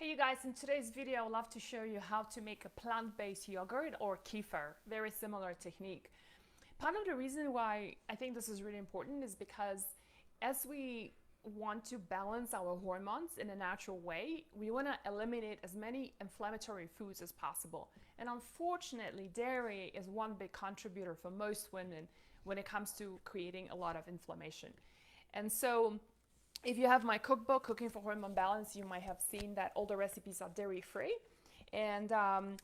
Hey you guys, in today's video I'd love to show you how to make a plant-based yogurt or kefir. Very similar technique. Part of the reason why I think this is really important is because as we want to balance our hormones in a natural way, we want to eliminate as many inflammatory foods as possible. And unfortunately, dairy is one big contributor for most women when it comes to creating a lot of inflammation. And so if you have my cookbook, Cooking for Hormone Balance, you might have seen that all the recipes are dairy-free. And and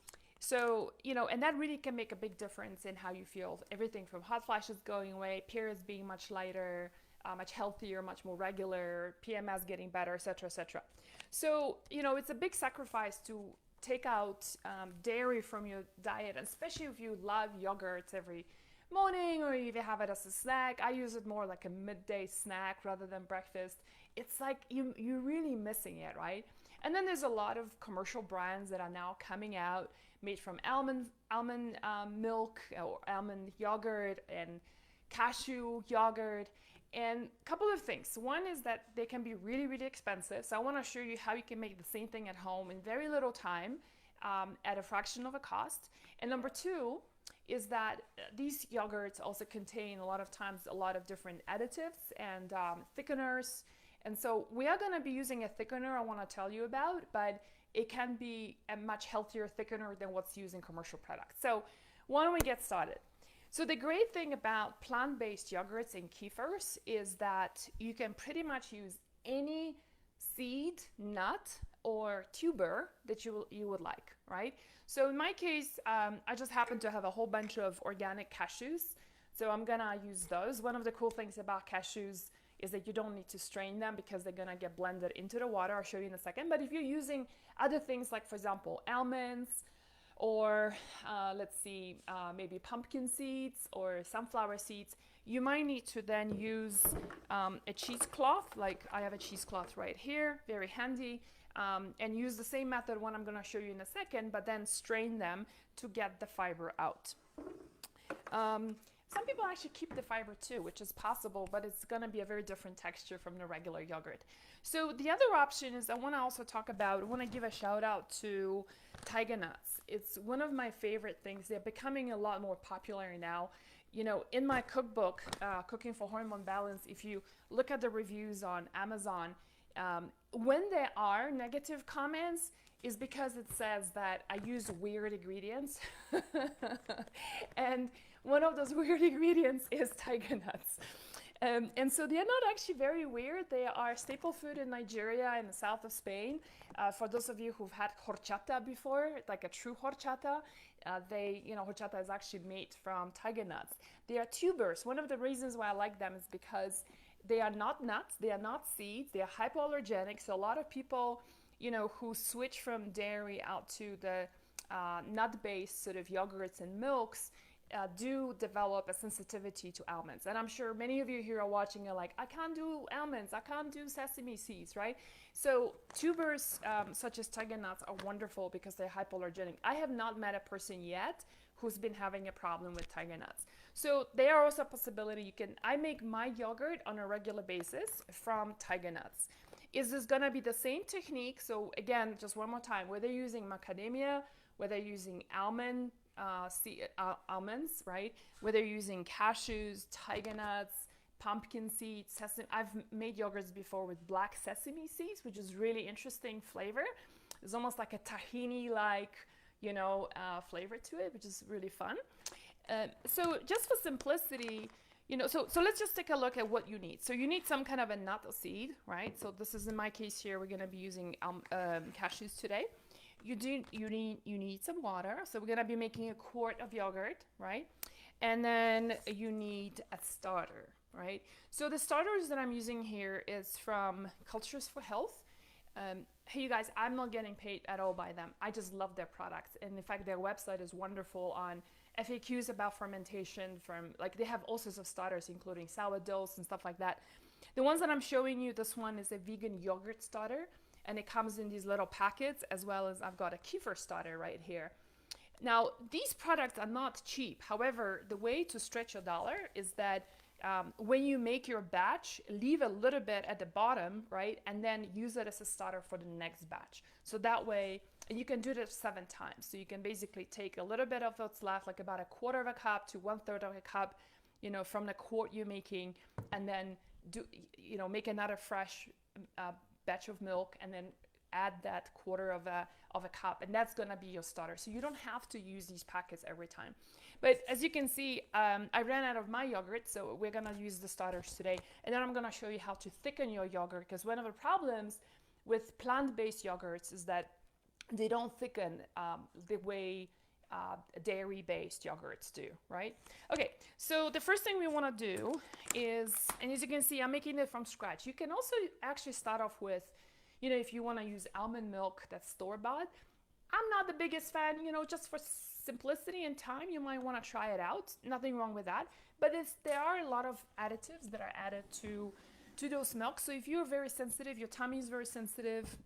that really can make a big difference in how you feel. Everything from hot flashes going away, periods being much lighter, much healthier, much more regular, PMS getting better, etc., etc. So, it's a big sacrifice to take out dairy from your diet, especially if you love yogurts every morning or if you have it as a snack. I use it more like a midday snack rather than breakfast. It's like you're really missing it, right? And then there's a lot of commercial brands that are now coming out made from almond milk or almond yogurt and cashew yogurt. And a couple of things. One is that they can be really, really expensive. So I want to show you how you can make the same thing at home in very little time at a fraction of a cost. And number two is that these yogurts also contain a lot of times a lot of different additives and thickeners. And so we are going to be using a thickener I want to tell you about, but it can be a much healthier thickener than what's used in commercial products. So why don't we get started? So the great thing about plant-based yogurts and kefirs is that you can pretty much use any seed, nut, or tuber that you would like, right? So in my case, I just happen to have a whole bunch of organic cashews. So I'm gonna use those. One of the cool things about cashews is that you don't need to strain them because they're gonna get blended into the water. I'll show you in a second. But if you're using other things like, for example, almonds, or maybe pumpkin seeds or sunflower seeds, you might need to then use a cheesecloth. Like I have a cheesecloth right here, very handy, and use the same method one I'm going to show you in a second, but then strain them to get the fiber out. Some people actually keep the fiber too, which is possible, but it's going to be a very different texture from the regular yogurt. So the other option is I want to give a shout out to tiger nuts. It's one of my favorite things. They're becoming a lot more popular now. In my cookbook, Cooking for Hormone Balance, if you look at the reviews on Amazon, when there are negative comments, is because it says that I use weird ingredients. And one of those weird ingredients is tiger nuts. And so they're not actually very weird. They are staple food in Nigeria and the south of Spain. For those of you who've had horchata before, like a true horchata, horchata is actually made from tiger nuts. They are tubers. One of the reasons why I like them is because they are not nuts, they are not seeds, they are hypoallergenic. So a lot of people, who switch from dairy out to the nut-based sort of yogurts and milks, do develop a sensitivity to almonds. And I'm sure many of you here are watching are like, I can't do almonds, I can't do sesame seeds, right? So tubers such as tiger nuts are wonderful because they're hypoallergenic. I have not met a person yet who's been having a problem with tiger nuts. So they are also a possibility. I make my yogurt on a regular basis from tiger nuts. Is this gonna be the same technique? So again, just one more time, whether you're using macadamia, whether you're using almonds, right? Whether you're using cashews, tiger nuts, pumpkin seeds, sesame. I've made yogurts before with black sesame seeds, which is really interesting flavor. It's almost like a tahini-like, flavor to it, which is really fun. So just for simplicity, so let's just take a look at what you need. So you need some kind of a nut or seed, right? So this is in my case here, we're going to be using cashews today. You need some water. So we're going to be making a quart of yogurt, right? And then you need a starter, right? So the starters that I'm using here is from Cultures for Health. Hey, you guys, I'm not getting paid at all by them. I just love their products. And in fact, their website is wonderful on FAQs about fermentation. They have all sorts of starters, including sourdoughs and stuff like that. The ones that I'm showing you, this one is a vegan yogurt starter, and it comes in these little packets, as well as I've got a kefir starter right here. Now, these products are not cheap. However, the way to stretch your dollar is that when you make your batch, leave a little bit at the bottom, right? And then use it as a starter for the next batch. So that way, and you can do this 7 times. So you can basically take a little bit of what's left, like about 1/4 of a cup to 1/3 of a cup, you know, from the quart you're making, and then do, you know, make another fresh batch of milk, and then add that 1/4 of a cup, and that's gonna be your starter. So you don't have to use these packets every time. But as you can see, I ran out of my yogurt, so we're gonna use the starters today. And then I'm gonna show you how to thicken your yogurt, because one of the problems with plant-based yogurts is that they don't thicken the way dairy-based yogurts do, right? Okay, so the first thing we wanna do is, and as you can see, I'm making it from scratch. You can also actually start off with, you know, if you wanna use almond milk that's store-bought. I'm not the biggest fan, you know, just for simplicity and time, you might want to try it out. Nothing wrong with that. But there are a lot of additives that are added to those milks. So if you're very sensitive, your tummy is very sensitive,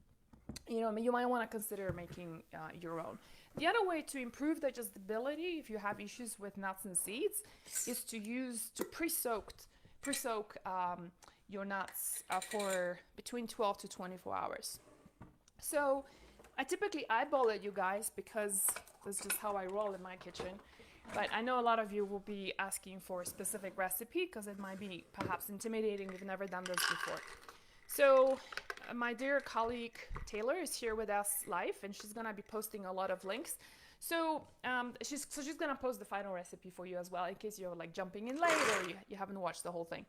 you know, you might want to consider making your own. The other way to improve digestibility, if you have issues with nuts and seeds, is to pre-soak your nuts for between 12 to 24 hours. So I typically eyeball it, you guys, because that's just how I roll in my kitchen. But I know a lot of you will be asking for a specific recipe because it might be perhaps intimidating. We've never done this before. So my dear colleague Taylor is here with us live, and she's going to be posting a lot of links. So she's going to post the final recipe for you as well, in case you're like jumping in late or you haven't watched the whole thing.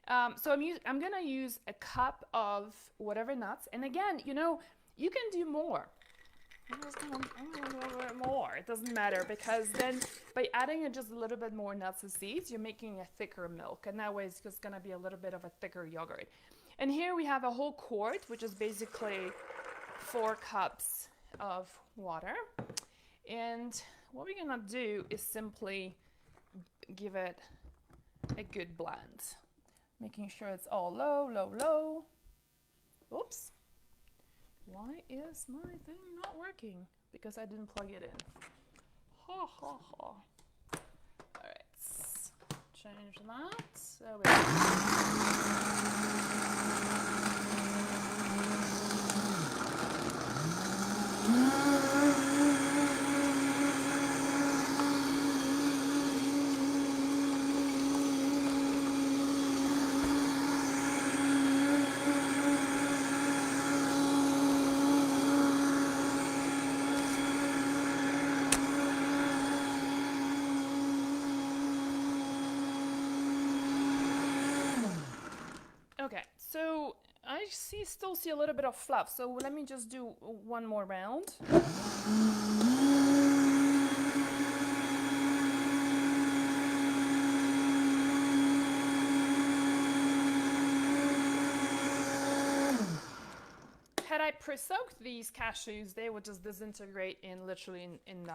So I'm going to use a cup of whatever nuts. And again, you know, you can do more. More. It doesn't matter, because then by adding just a little bit more nuts and seeds, you're making a thicker milk, and that way it's just going to be a little bit of a thicker yogurt. And here we have a whole quart, which is basically 4 cups of water. And what we're going to do is simply give it a good blend, making sure it's all low, low, low. Oops. Why is my thing not working? Because I didn't plug it in. Ha ha ha. All right, change that. There we Okay, so I still see a little bit of fluff, so let me just do one more round. Had I pre-soaked these cashews, they would just disintegrate in literally in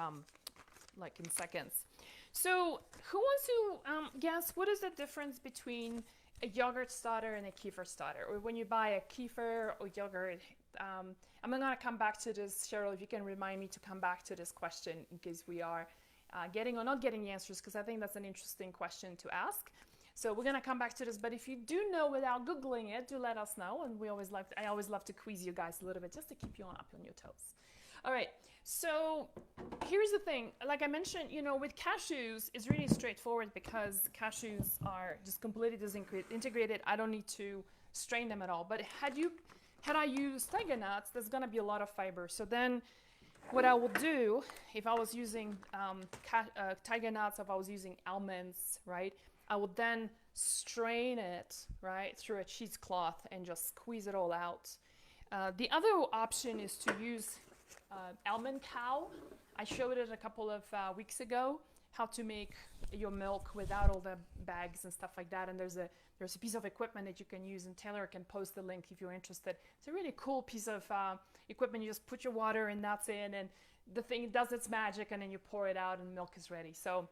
seconds. So who wants to guess what is the difference between a yogurt starter and a kefir starter? Or when you buy a kefir or yogurt, I'm going to come back to this, Cheryl, if you can remind me to come back to this question in case we are getting or not getting the answers, because I think that's an interesting question to ask. So we're going to come back to this, but if you do know without Googling it, do let us know. And I always love to quiz you guys a little bit just to keep you up on your toes. All right, so here's the thing. Like I mentioned, you know, with cashews, it's really straightforward because cashews are just completely disintegrated. I don't need to strain them at all. But had I used tiger nuts, there's gonna be a lot of fiber. So then what I will do, if I was using tiger nuts, if I was using almonds, right, I would then strain it, right, through a cheesecloth and just squeeze it all out. The other option is to use Almond Cow. I showed it a couple of weeks ago, how to make your milk without all the bags and stuff like that. And there's a piece of equipment that you can use, and Taylor can post the link if you're interested. It's a really cool piece of equipment. You just put your water and nuts in, and the thing does its magic, and then you pour it out and milk is ready. So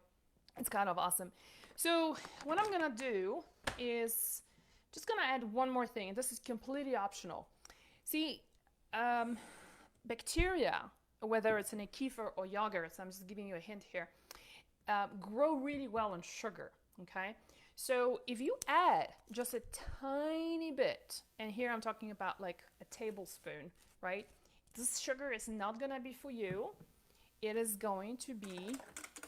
it's kind of awesome. So what I'm gonna do is just gonna add one more thing, and this is completely optional. See, bacteria, whether it's in a kefir or yogurt, so I'm just giving you a hint here, grow really well on sugar, okay? So if you add just a tiny bit, and here I'm talking about like a tablespoon, right? This sugar is not gonna be for you. It is going to be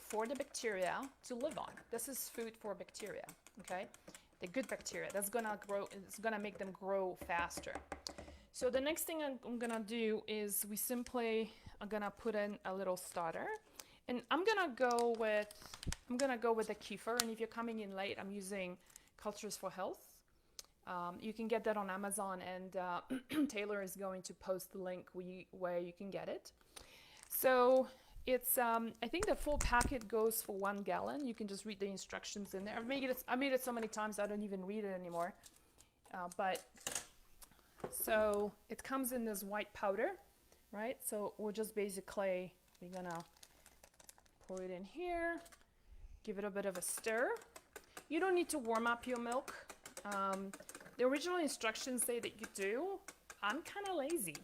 for the bacteria to live on. This is food for bacteria, okay? The good bacteria, that's gonna grow, it's gonna make them grow faster. So the next thing I'm gonna do is I'm gonna put in a little starter, and I'm gonna go with the kefir. And if you're coming in late, I'm using Cultures for Health. You can get that on Amazon, and Taylor is going to post the link where you can get it. So it's I think the full packet goes for 1 gallon. You can just read the instructions in there. I made it so many times I don't even read it anymore. But so it comes in this white powder, right? So we're gonna pour it in here, give it a bit of a stir. You don't need to warm up your milk. The original instructions say that you do. I'm kind of lazy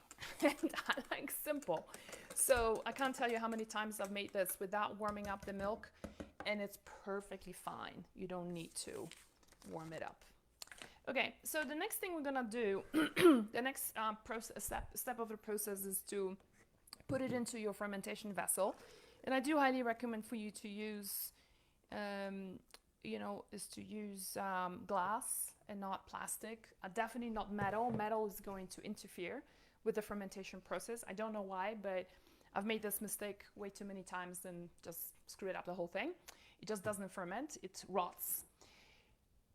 and I like simple. So I can't tell you how many times I've made this without warming up the milk, and it's perfectly fine. You don't need to warm it up. Okay, so the next thing we're gonna do, the next step of the process is to put it into your fermentation vessel. And I do highly recommend for you to use, glass and not plastic. Definitely not metal. Metal is going to interfere with the fermentation process. I don't know why, but I've made this mistake way too many times and just screwed up the whole thing. It just doesn't ferment, it rots.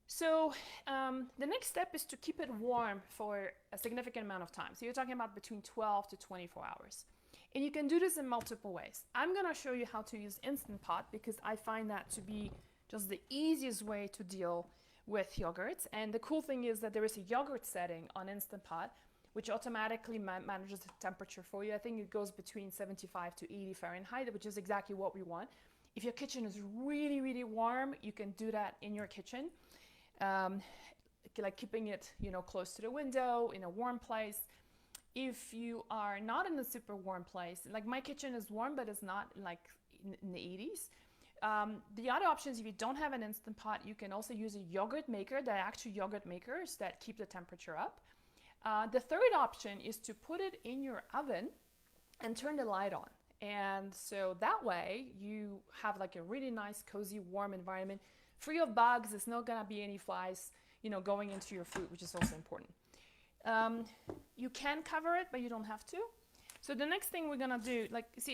So the next step is to keep it warm for a significant amount of time. So you're talking about between 12 to 24 hours. And you can do this in multiple ways. I'm gonna show you how to use Instant Pot because I find that to be just the easiest way to deal with yogurts. And the cool thing is that there is a yogurt setting on Instant Pot which automatically manages the temperature for you. I think it goes between 75 to 80 Fahrenheit, which is exactly what we want. If your kitchen is really, really warm, you can do that in your kitchen. Like keeping it, close to the window, in a warm place. If you are not in a super warm place, like my kitchen is warm, but it's not like in the 80s. The other options, if you don't have an Instant Pot, you can also use a yogurt maker. There are actually yogurt makers that keep the temperature up. The third option is to put it in your oven and turn the light on. And so that way you have like a really nice, cozy, warm environment, free of bugs. There's not gonna be any flies, going into your food, which is also important. You can cover it, but you don't have to. So the next thing we're gonna do,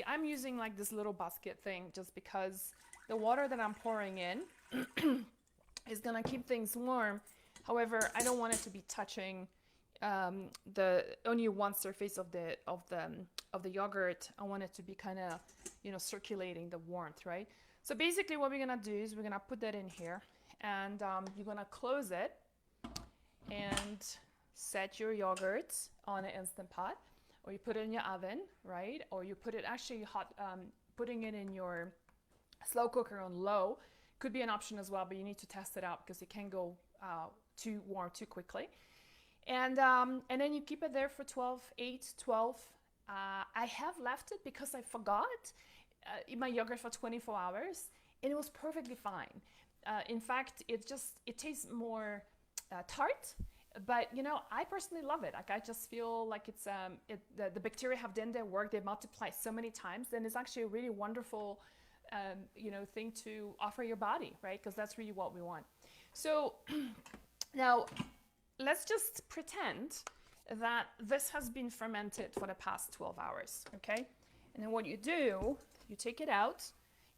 I'm using like this little basket thing just because the water that I'm pouring in is gonna keep things warm. However, I don't want it to be touching only one surface of the yogurt. I want it to be kind of, circulating the warmth, right? So basically what we're gonna do is we're gonna put that in here, and you're gonna close it and set your yogurt on an Instant Pot, or you put it in your oven, right? Or you put it actually hot, putting it in your slow cooker on low could be an option as well, but you need to test it out because it can go too warm too quickly. And then you keep it there for 12. I have left it because I forgot in my yogurt for 24 hours, and it was perfectly fine. In fact, it tastes more tart, but I personally love it. Like I just feel like it's the bacteria have done their work. They multiply so many times, and it's actually a really wonderful thing to offer your body, right? Because that's really what we want. So now let's just pretend that this has been fermented for the past 12 hours, okay? And then what you do, you take it out,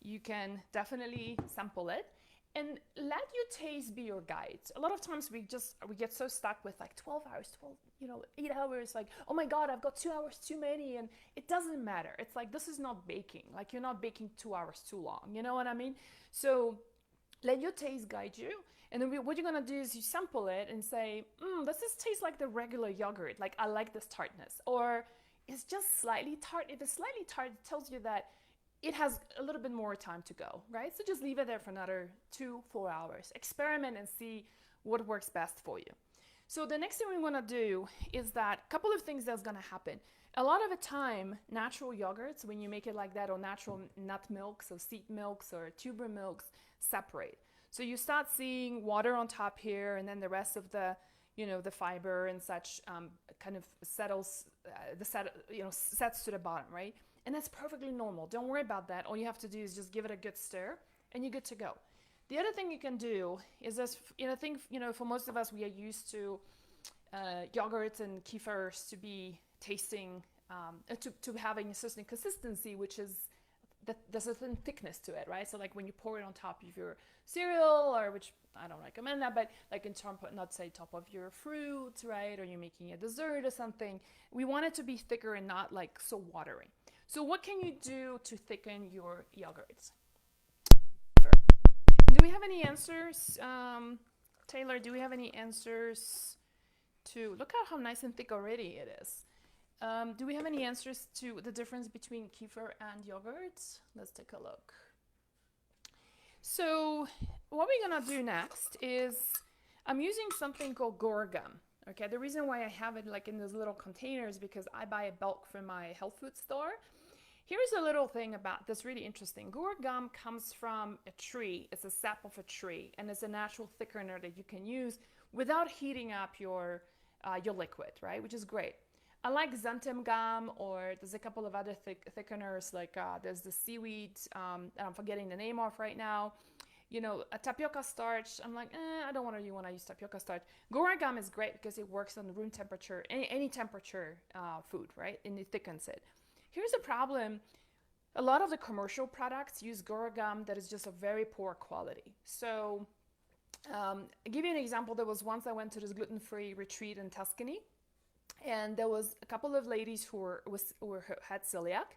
you can definitely sample it, and let your taste be your guide. A lot of times we get so stuck with like 12 hours, 8 hours, like, oh my God, I've got 2 hours too many, and it doesn't matter. It's like, this is not baking. Like you're not baking 2 hours too long, you know what I mean? So let your taste guide you. And then what you're gonna do is you sample it and say, does this taste like the regular yogurt? Like I like this tartness. Or it's just slightly tart. If it's slightly tart, it tells you that it has a little bit more time to go, right? So just leave it there for another 2-4 hours. Experiment and see what works best for you. So the next thing we wanna do is that a couple of things that's gonna happen. A lot of the time, natural yogurts, when you make it like that, or natural nut milks or seed milks or tuber milks, separate. So you start seeing water on top here, and then the rest of the, the fiber and such kind of sets to the bottom, right? And that's perfectly normal. Don't worry about that. All you have to do is just give it a good stir, and you're good to go. The other thing you can do is this, I think, for most of us, we are used to yogurts and kefirs to be tasting, to having a certain consistency, which is that there's a certain thickness to it, right? So like when you pour it on top of your cereal, or which I don't recommend that, but like in terms of, not say top of your fruit, right? Or you're making a dessert or something, we want it to be thicker and not like so watery. So what can you do to thicken your yogurts? Do we have any answers? Taylor, do we have any answers to, look at how nice and thick already it is. Do we have any answers to the difference between kefir and yogurt? Let's take a look. So what we're gonna do next is, I'm using something called guar gum. Okay, the reason why I have it like in those little containers, because I buy a bulk from my health food store. Here's a little thing about this really interesting. Guar gum comes from a tree. It's a sap of a tree, and it's a natural thickener that you can use without heating up your liquid, right? Which is great. I like xanthan gum, or there's a couple of other thickeners, like there's the seaweed that I'm forgetting the name of right now. A tapioca starch, I'm like, I don't really want to use tapioca starch. Guar gum is great because it works on room temperature, any temperature food, right? And it thickens it. Here's a problem. A lot of the commercial products use guar gum that is just of very poor quality. So I'll give you an example. There was once I went to this gluten-free retreat in Tuscany, and there was a couple of ladies who had celiac,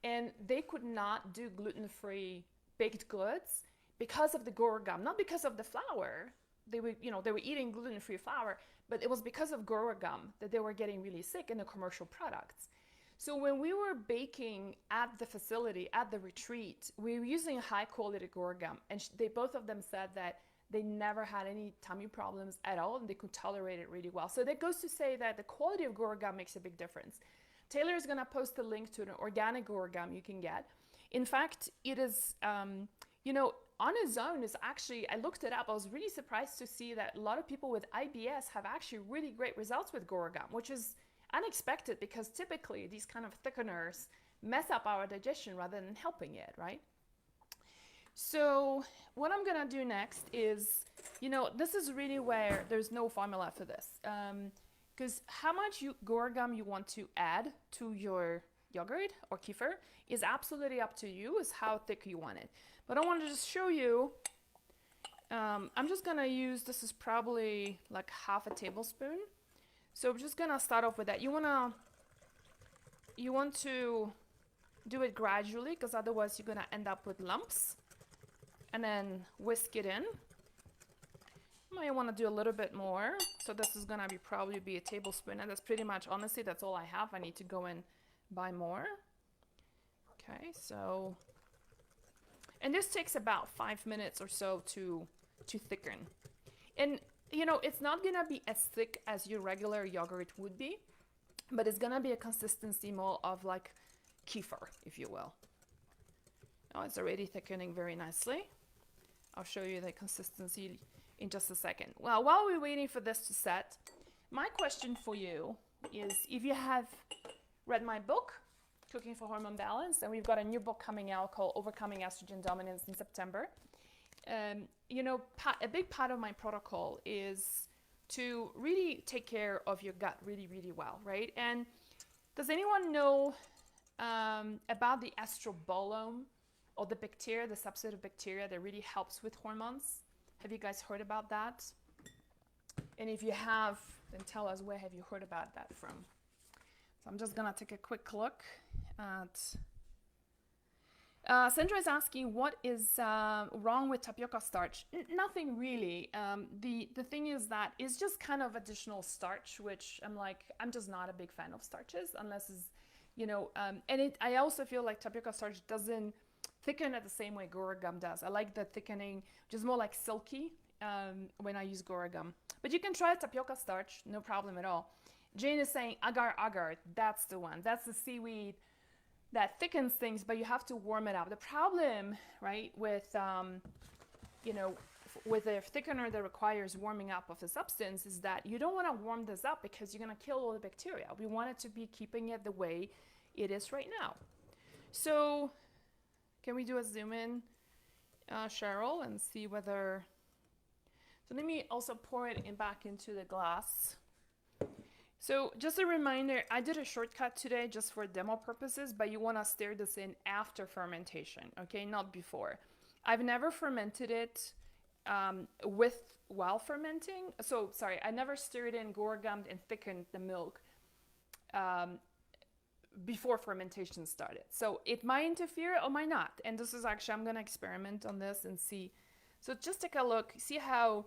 and they could not do gluten-free baked goods because of the guar gum, not because of the flour. They were eating gluten-free flour, but it was because of guar gum that they were getting really sick in the commercial products. So when we were baking at the facility, at the retreat, we were using high quality guar gum, and both of them said that they never had any tummy problems at all, and they could tolerate it really well. So that goes to say that the quality of guar gum makes a big difference. Taylor is gonna post a link to an organic guar gum you can get. In fact, it is, on its own is actually, I looked it up, I was really surprised to see that a lot of people with IBS have actually really great results with guar gum, which is unexpected, because typically these kind of thickeners mess up our digestion rather than helping it, right? So what I'm gonna do next is, this is really where there's no formula for this, because how much guar gum you want to add to your yogurt or kefir is absolutely up to you, is how thick you want it. But I want to just show you, I'm just gonna use, this is probably like half a tablespoon. So I'm just gonna start off with that. You want to do it gradually, because otherwise you're gonna end up with lumps. And then whisk it in. You might want to do a little bit more. So this is gonna probably be a tablespoon, and that's pretty much, honestly, that's all I have. I need to go and buy more. Okay, so, and this takes about 5 minutes or so to thicken. And it's not gonna be as thick as your regular yogurt would be, but it's gonna be a consistency more of like kefir, if you will. Oh, it's already thickening very nicely. I'll show you the consistency in just a second. Well, while we're waiting for this to set, my question for you is, if you have read my book, Cooking for Hormone Balance, and we've got a new book coming out called Overcoming Estrogen Dominance in September. A big part of my protocol is to really take care of your gut really, really well, right? And does anyone know about the estrobolome, or the bacteria, the subset of bacteria that really helps with hormones? Have you guys heard about that? And if you have, then tell us, where have you heard about that from? So I'm just gonna take a quick look at, Sandra is asking, what is wrong with tapioca starch? Nothing really. The thing is that it's just kind of additional starch, which I'm just not a big fan of starches, unless it's, I also feel like tapioca starch doesn't thicken it the same way guar gum does. I like the thickening, which is more like silky when I use guar gum. But you can try tapioca starch, no problem at all. Jane is saying agar, that's the one. That's the seaweed that thickens things, but you have to warm it up. The problem, right, with with a thickener that requires warming up of the substance is that you don't want to warm this up because you're going to kill all the bacteria. We want it to be keeping it the way it is right now. So can we do a zoom in, Cheryl, and see whether... So let me also pour it back into the glass. So just a reminder, I did a shortcut today just for demo purposes, but you want to stir this in after fermentation, okay, not before. I've never fermented it while fermenting. So sorry, I never stirred in, guar gummed, and thickened the milk before fermentation started. So it might interfere or might not. And this is actually, I'm going to experiment on this and see. So just take a look, see how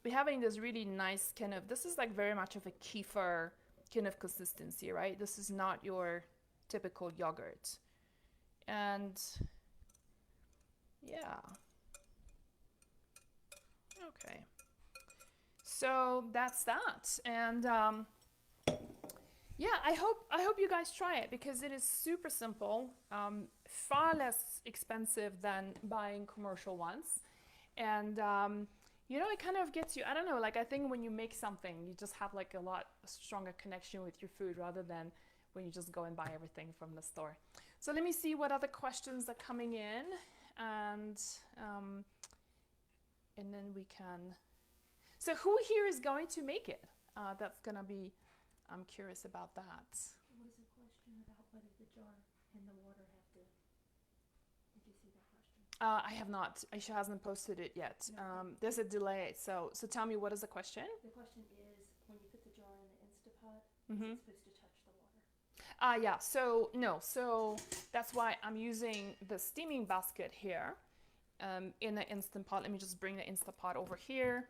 we're having this really nice kind of, this is like very much of a kefir kind of consistency, right? This is not your typical yogurt. And yeah. Okay. So that's that. And yeah, I hope you guys try it because it is super simple, far less expensive than buying commercial ones. And you know, it kind of gets you, I don't know, like I think when you make something, you just have like a lot stronger connection with your food rather than when you just go and buy everything from the store. So let me see what other questions are coming in, and then we can, so who here is going to make it? That's gonna be, I'm curious about that. What was the question about whether the jar and the water have to, did you see that question? I have not. She hasn't posted it yet. No. There's a delay. So tell me, what is the question? The question is, when you put the jar in the Instapot, Mm-hmm. is it supposed to touch the water? Yeah, so no. So that's why I'm using the steaming basket here in the Instant Pot. Let me just bring the Instant Pot over here.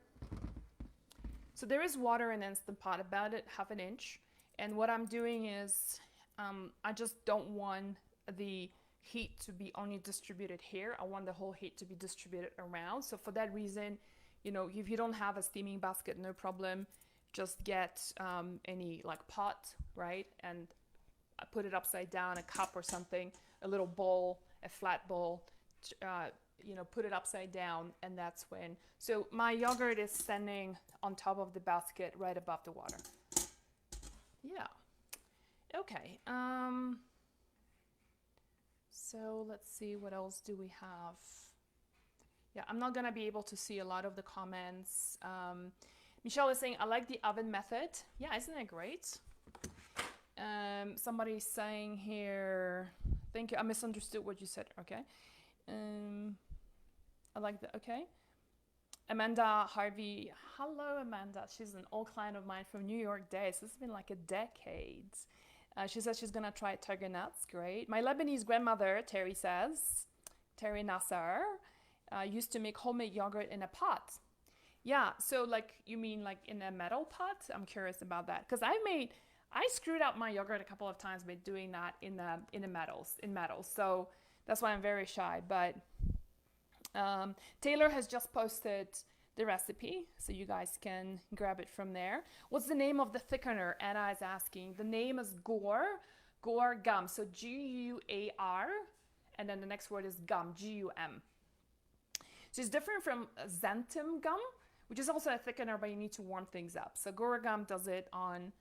So there is water in the Instant Pot, about half an inch. And what I'm doing is I just don't want the heat to be only distributed here. I want the whole heat to be distributed around. So for that reason, you know, if you don't have a steaming basket, no problem. Just get any like pot, right? And I put it upside down, a cup or something, a little bowl, a flat bowl, you know, put it upside down, and that's when. So my yogurt is standing on top of the basket right above the water. Yeah. Okay. So let's see, what else do we have? Yeah, I'm not gonna be able to see a lot of the comments. Michelle is saying, I like the oven method. Yeah, isn't it great? Somebody's saying here, thank you, I misunderstood what you said, okay. I like that, okay. Amanda Harvey, hello Amanda. She's an old client of mine from New York days. This has been like a decade. She says she's gonna try tiger nuts, great. My Lebanese grandmother, Terry says, Terry Nasser, used to make homemade yogurt in a pot. Yeah, so like, you mean like in a metal pot? I'm curious about that. Because I screwed up my yogurt a couple of times by doing that in metals. So that's why I'm very shy. But Taylor has just posted the recipe, so you guys can grab it from there. What's the name of the thickener? Anna is asking. The name is guar gum. So Guar, and then the next word is gum, Gum. So it's different from xanthan gum, which is also a thickener, but you need to warm things up. So guar gum does it on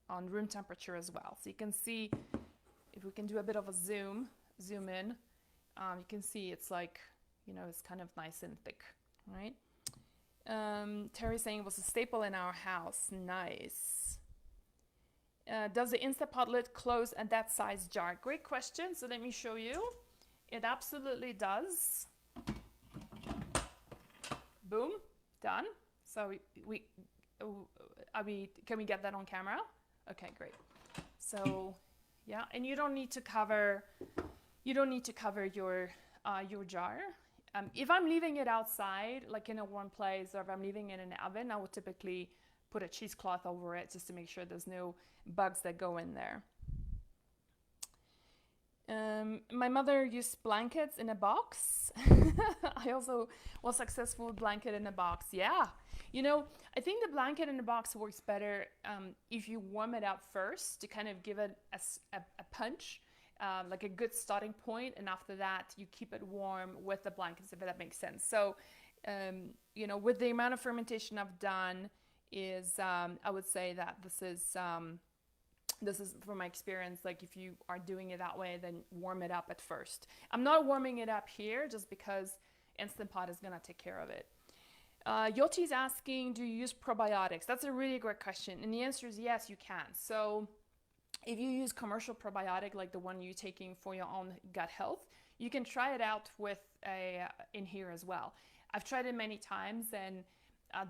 room temperature as well. So you can see, if we can do a bit of a zoom in, you can see it's like, you know, it's kind of nice and thick, right? Terry's saying it was a staple in our house. Nice. Does the Instapot lid close at that size jar? Great question. So let me show you. It absolutely does. Boom, done. So can we get that on camera? Okay, great. So yeah, and you don't need to cover your jar. If I'm leaving it outside, like in a warm place, or if I'm leaving it in the oven, I would typically put a cheesecloth over it just to make sure there's no bugs that go in there. My mother used blankets in a box. I also was successful with blanket in a box. Yeah, you know, I think the blanket in the box works better if you warm it up first to kind of give it a punch, like a good starting point, and after that you keep it warm with the blankets, if that makes sense. So you know, with the amount of fermentation I've done, is I would say that this is from my experience, like if you are doing it that way, then warm it up at first. I'm not warming it up here just because Instant Pot is gonna take care of it. Yoti's asking, do you use probiotics? That's a really great question, and the answer is yes, you can. So if you use commercial probiotic like the one you're taking for your own gut health, you can try it out with in here as well. I've tried it many times, and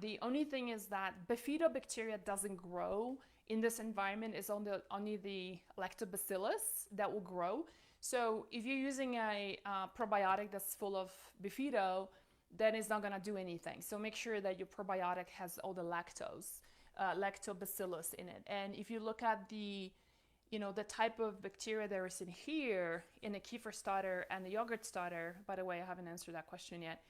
the only thing is that bifidobacteria doesn't grow in this environment. It's only the lactobacillus that will grow. So if you're using a probiotic that's full of bifido, then it's not going to do anything. So make sure that your probiotic has all the lactobacillus in it. And if you look at the type of bacteria there is in here in the kefir starter and the yogurt starter, by the way, I haven't answered that question yet,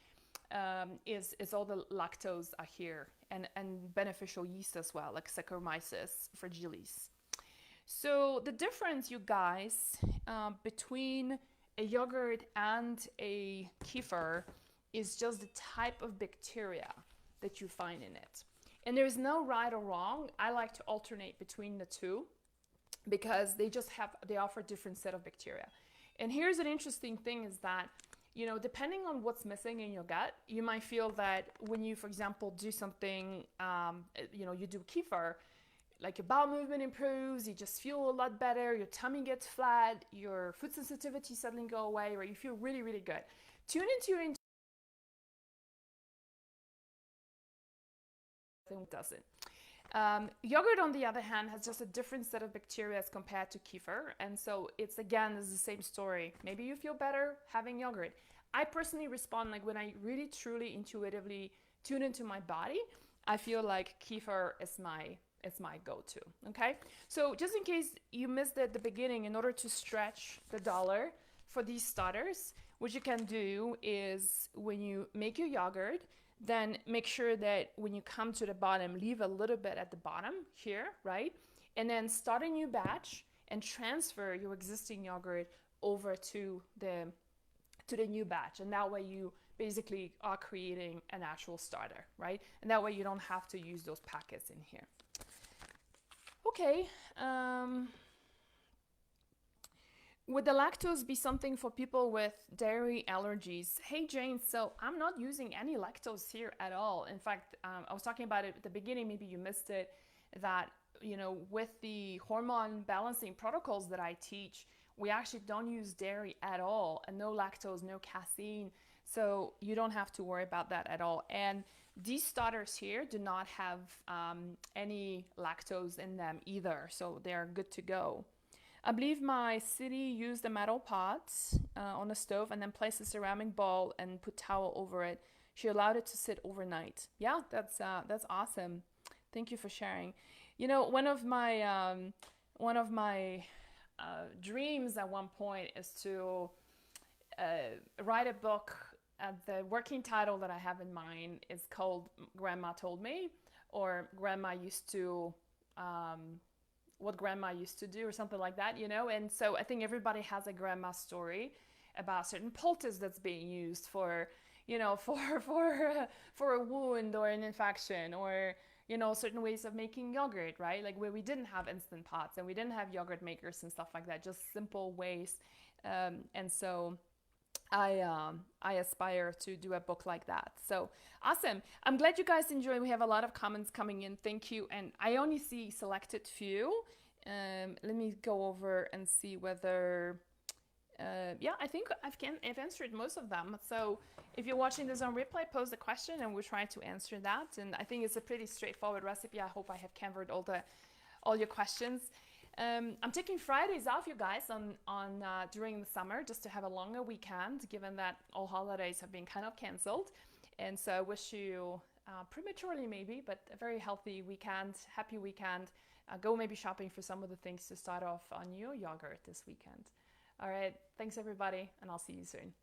is all the lactose are here, and beneficial yeast as well, like Saccharomyces fragilis. So the difference, you guys, between a yogurt and a kefir is just the type of bacteria that you find in it. And there's no right or wrong. I like to alternate between the two because they offer different set of bacteria. And here's an interesting thing is that, you know, depending on what's missing in your gut, you might feel that when you, for example, do something, you do kefir, like your bowel movement improves, you just feel a lot better, your tummy gets flat, your food sensitivity suddenly go away, or you feel really, really good. Tune into your doesn't. Yogurt, on the other hand, has just a different set of bacteria as compared to kefir, and so it's the same story. Maybe you feel better having yogurt. I personally respond like when I really truly intuitively tune into my body, I feel like kefir is my go-to. Okay, so just in case you missed it at the beginning, in order to stretch the dollar for these starters, what you can do is when you make your yogurt, then make sure that when you come to the bottom, leave a little bit at the bottom here, right? And then start a new batch and transfer your existing yogurt over to the new batch. And that way you basically are creating a natural starter, right? And that way you don't have to use those packets in here. Okay. Would the lactose be something for people with dairy allergies? Hey Jane, so I'm not using any lactose here at all. In fact, I was talking about it at the beginning, maybe you missed it, that, you know, with the hormone balancing protocols that I teach, we actually don't use dairy at all, and no lactose, no casein. So you don't have to worry about that at all. And these starters here do not have any lactose in them either, so they're good to go. I believe my city used a metal pot on the stove and then placed a ceramic bowl and put towel over it. She allowed it to sit overnight. Yeah, that's awesome. Thank you for sharing. You know, one of my dreams at one point is to write a book. The working title that I have in mind is called Grandma Told Me, or Grandma Used to, what Grandma used to do, or something like that, you know? And so I think everybody has a grandma story about certain poultice that's being used for, you know, for a wound or an infection, or, you know, certain ways of making yogurt, right? Like where we didn't have Instant Pots and we didn't have yogurt makers and stuff like that, just simple ways. And so I aspire to do a book like that. So awesome. I'm glad you guys enjoy. We have a lot of comments coming in. Thank you. And I only see selected few. Let me go over and see whether, yeah, I think I've answered most of them. So if you're watching this on replay, pose the question and we'll try to answer that. And I think it's a pretty straightforward recipe. I hope I have covered all your questions. I'm taking Fridays off, you guys, on during the summer, just to have a longer weekend, given that all holidays have been kind of canceled. And so I wish you prematurely maybe, but a very healthy weekend, happy weekend. Go maybe shopping for some of the things to start off on your yogurt this weekend. All right, thanks everybody, and I'll see you soon.